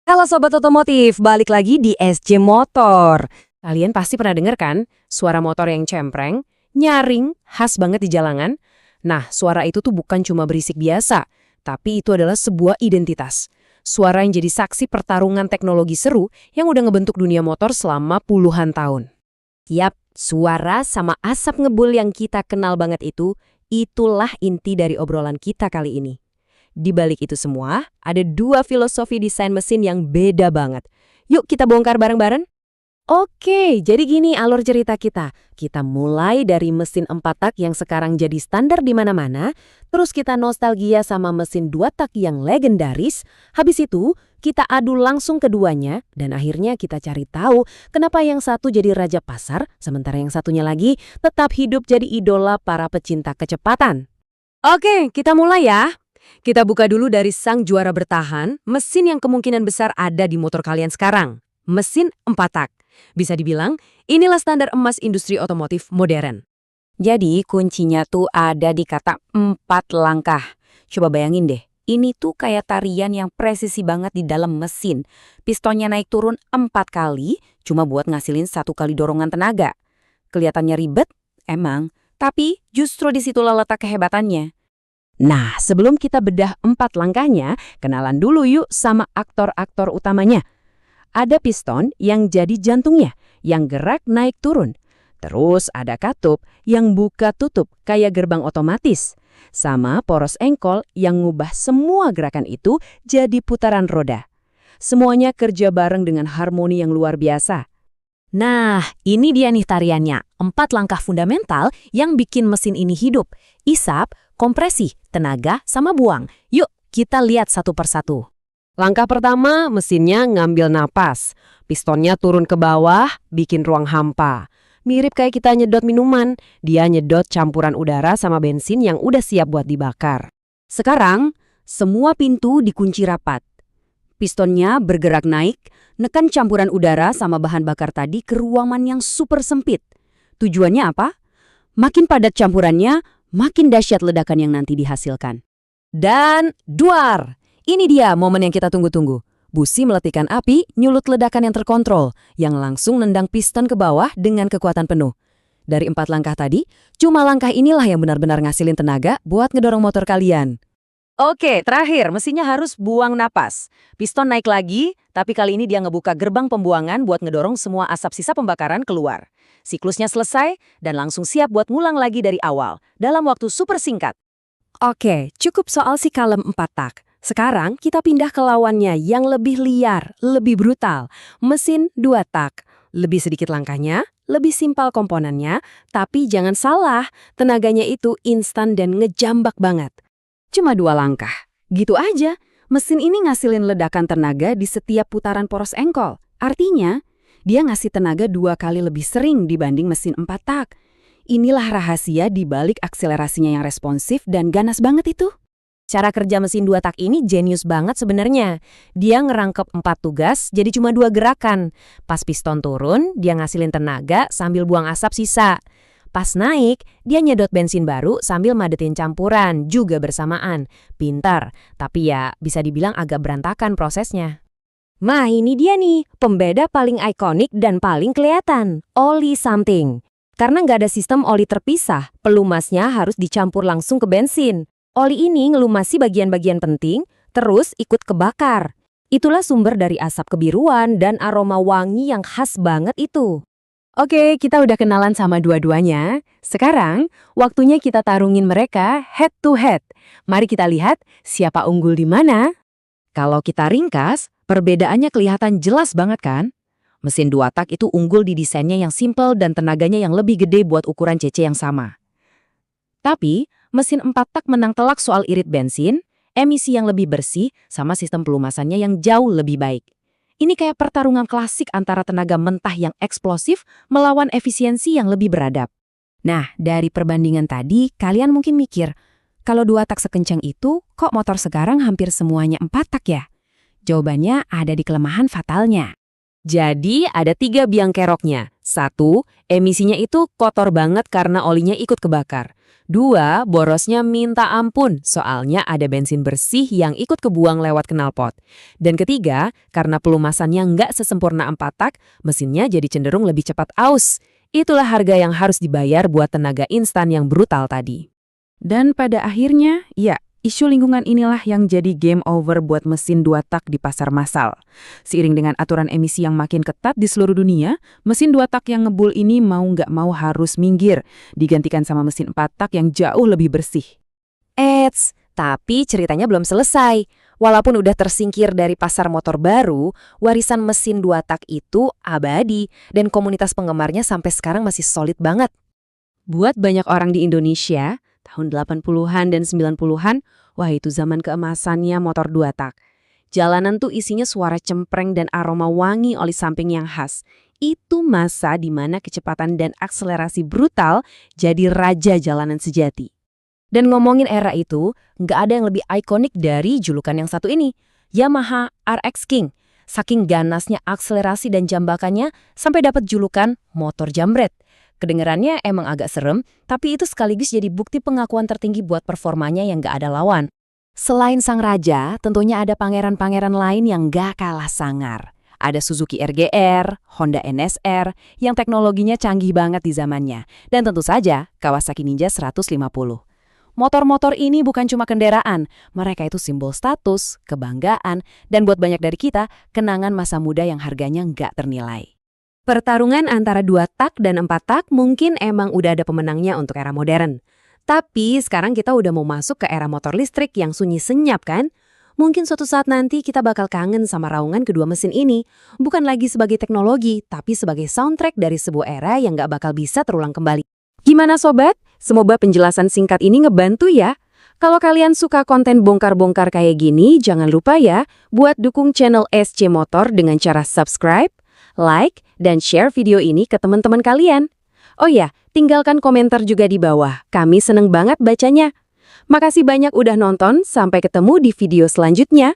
Halo Sobat Otomotif, balik lagi di SJ Motor. Kalian pasti pernah dengar kan, suara motor yang cempreng, nyaring, khas banget di jalanan. Nah, suara itu tuh bukan cuma berisik biasa, tapi itu adalah sebuah identitas. Suara yang jadi saksi pertarungan teknologi seru yang udah ngebentuk dunia motor selama puluhan tahun. Yap, suara sama asap ngebul yang kita kenal banget itulah inti dari obrolan kita kali ini. Di balik itu semua, ada dua filosofi desain mesin yang beda banget. Yuk kita bongkar bareng-bareng. Oke, jadi gini alur cerita kita. Kita mulai dari mesin 4 tak yang sekarang jadi standar di mana-mana, terus kita nostalgia sama mesin 2 tak yang legendaris, habis itu kita adu langsung keduanya, dan akhirnya kita cari tahu kenapa yang satu jadi raja pasar, sementara yang satunya lagi tetap hidup jadi idola para pecinta kecepatan. Oke, kita mulai ya. Kita buka dulu dari sang juara bertahan, mesin yang kemungkinan besar ada di motor kalian sekarang. Mesin 4 tak. Bisa dibilang, inilah standar emas industri otomotif modern. Jadi, kuncinya tuh ada di kata 4 langkah. Coba bayangin deh, ini tuh kayak tarian yang presisi banget di dalam mesin. Pistonnya naik turun 4 kali, cuma buat ngasilin 1 kali dorongan tenaga. Kelihatannya ribet? Emang. Tapi, justru disitulah letak kehebatannya. Nah, sebelum kita bedah 4 langkahnya, kenalan dulu yuk sama aktor-aktor utamanya. Ada piston yang jadi jantungnya, yang gerak naik turun. Terus ada katup yang buka tutup kayak gerbang otomatis. Sama poros engkol yang ngubah semua gerakan itu jadi putaran roda. Semuanya kerja bareng dengan harmoni yang luar biasa. Nah, ini dia nih tariannya. 4 langkah fundamental yang bikin mesin ini hidup. Isap, kompresi, tenaga, sama buang. Yuk, kita lihat satu persatu. Langkah pertama, mesinnya ngambil napas. Pistonnya turun ke bawah, bikin ruang hampa. Mirip kayak kita nyedot minuman. Dia nyedot campuran udara sama bensin yang udah siap buat dibakar. Sekarang, semua pintu dikunci rapat. Pistonnya bergerak naik, nekan campuran udara sama bahan bakar tadi ke ruangan yang super sempit. Tujuannya apa? Makin padat campurannya, makin dahsyat ledakan yang nanti dihasilkan. Dan duar! Ini dia momen yang kita tunggu-tunggu. Busi meletikkan api, nyulut ledakan yang terkontrol, yang langsung nendang piston ke bawah dengan kekuatan penuh. Dari 4 langkah tadi, cuma langkah inilah yang benar-benar ngasilin tenaga buat ngedorong motor kalian. Oke, terakhir, mesinnya harus buang napas. Piston naik lagi, tapi kali ini dia ngebuka gerbang pembuangan buat ngedorong semua asap sisa pembakaran keluar. Siklusnya selesai, dan langsung siap buat ngulang lagi dari awal, dalam waktu super singkat. Oke, cukup soal si kalem 4 tak. Sekarang kita pindah ke lawannya yang lebih liar, lebih brutal. Mesin 2 tak. Lebih sedikit langkahnya, lebih simpel komponennya, tapi jangan salah, tenaganya itu instan dan ngejambak banget. Cuma 2 langkah. Gitu aja, mesin ini ngasilin ledakan tenaga di setiap putaran poros engkol. Artinya, dia ngasih tenaga 2 kali lebih sering dibanding mesin 4 tak. Inilah rahasia di balik akselerasinya yang responsif dan ganas banget itu. Cara kerja mesin 2 tak ini jenius banget sebenarnya. Dia ngerangkep 4 tugas jadi cuma 2 gerakan. Pas piston turun, dia ngasilin tenaga sambil buang asap sisa. Pas naik, dia nyedot bensin baru sambil madetin campuran, juga bersamaan. Pintar, tapi ya bisa dibilang agak berantakan prosesnya. Nah ini dia nih, pembeda paling ikonik dan paling kelihatan, oli something. Karena nggak ada sistem oli terpisah, pelumasnya harus dicampur langsung ke bensin. Oli ini ngelumasi bagian-bagian penting, terus ikut kebakar. Itulah sumber dari asap kebiruan dan aroma wangi yang khas banget itu. Oke, kita udah kenalan sama dua-duanya. Sekarang, waktunya kita tarungin mereka head to head. Mari kita lihat siapa unggul di mana. Kalau kita ringkas, perbedaannya kelihatan jelas banget kan? Mesin 2 tak itu unggul di desainnya yang simple dan tenaganya yang lebih gede buat ukuran CC yang sama. Tapi, mesin 4 tak menang telak soal irit bensin, emisi yang lebih bersih, sama sistem pelumasannya yang jauh lebih baik. Ini kayak pertarungan klasik antara tenaga mentah yang eksplosif melawan efisiensi yang lebih beradab. Nah, dari perbandingan tadi, kalian mungkin mikir, kalau 2 tak sekencang itu, kok motor sekarang hampir semuanya 4 tak ya? Jawabannya ada di kelemahan fatalnya. Jadi ada 3 biang keroknya. 1, emisinya itu kotor banget karena olinya ikut kebakar. 2, borosnya minta ampun, soalnya ada bensin bersih yang ikut kebuang lewat knalpot. Dan ketiga, karena pelumasannya nggak sesempurna 4 tak, mesinnya jadi cenderung lebih cepat aus. Itulah harga yang harus dibayar buat tenaga instan yang brutal tadi. Dan pada akhirnya, ya, isu lingkungan inilah yang jadi game over buat mesin 2 tak di pasar massal. Seiring dengan aturan emisi yang makin ketat di seluruh dunia, mesin 2 tak yang ngebul ini mau nggak mau harus minggir, digantikan sama mesin 4 tak yang jauh lebih bersih. Eits, tapi ceritanya belum selesai. Walaupun udah tersingkir dari pasar motor baru, warisan mesin 2 tak itu abadi dan komunitas penggemarnya sampai sekarang masih solid banget. Buat banyak orang di Indonesia, tahun 80-an dan 90-an, wah itu zaman keemasannya motor 2 tak. Jalanan tuh isinya suara cempreng dan aroma wangi oli samping yang khas. Itu masa di mana kecepatan dan akselerasi brutal jadi raja jalanan sejati. Dan ngomongin era itu, nggak ada yang lebih ikonik dari julukan yang satu ini, Yamaha RX King. Saking ganasnya akselerasi dan jambakannya sampai dapat julukan motor jambret. Kedengerannya emang agak serem, tapi itu sekaligus jadi bukti pengakuan tertinggi buat performanya yang gak ada lawan. Selain sang raja, tentunya ada pangeran-pangeran lain yang gak kalah sangar. Ada Suzuki RGR, Honda NSR, yang teknologinya canggih banget di zamannya. Dan tentu saja Kawasaki Ninja 150. Motor-motor ini bukan cuma kendaraan, mereka itu simbol status, kebanggaan, dan buat banyak dari kita, kenangan masa muda yang harganya gak ternilai. Pertarungan antara 2 tak dan 4 tak mungkin emang udah ada pemenangnya untuk era modern. Tapi sekarang kita udah mau masuk ke era motor listrik yang sunyi senyap kan? Mungkin suatu saat nanti kita bakal kangen sama raungan kedua mesin ini. Bukan lagi sebagai teknologi, tapi sebagai soundtrack dari sebuah era yang gak bakal bisa terulang kembali. Gimana sobat? Semoga penjelasan singkat ini ngebantu ya. Kalau kalian suka konten bongkar-bongkar kayak gini, jangan lupa ya buat dukung channel SC Motor dengan cara subscribe, like, dan share video ini ke teman-teman kalian. Oh ya, tinggalkan komentar juga di bawah. Kami seneng banget bacanya. Makasih banyak udah nonton, sampai ketemu di video selanjutnya.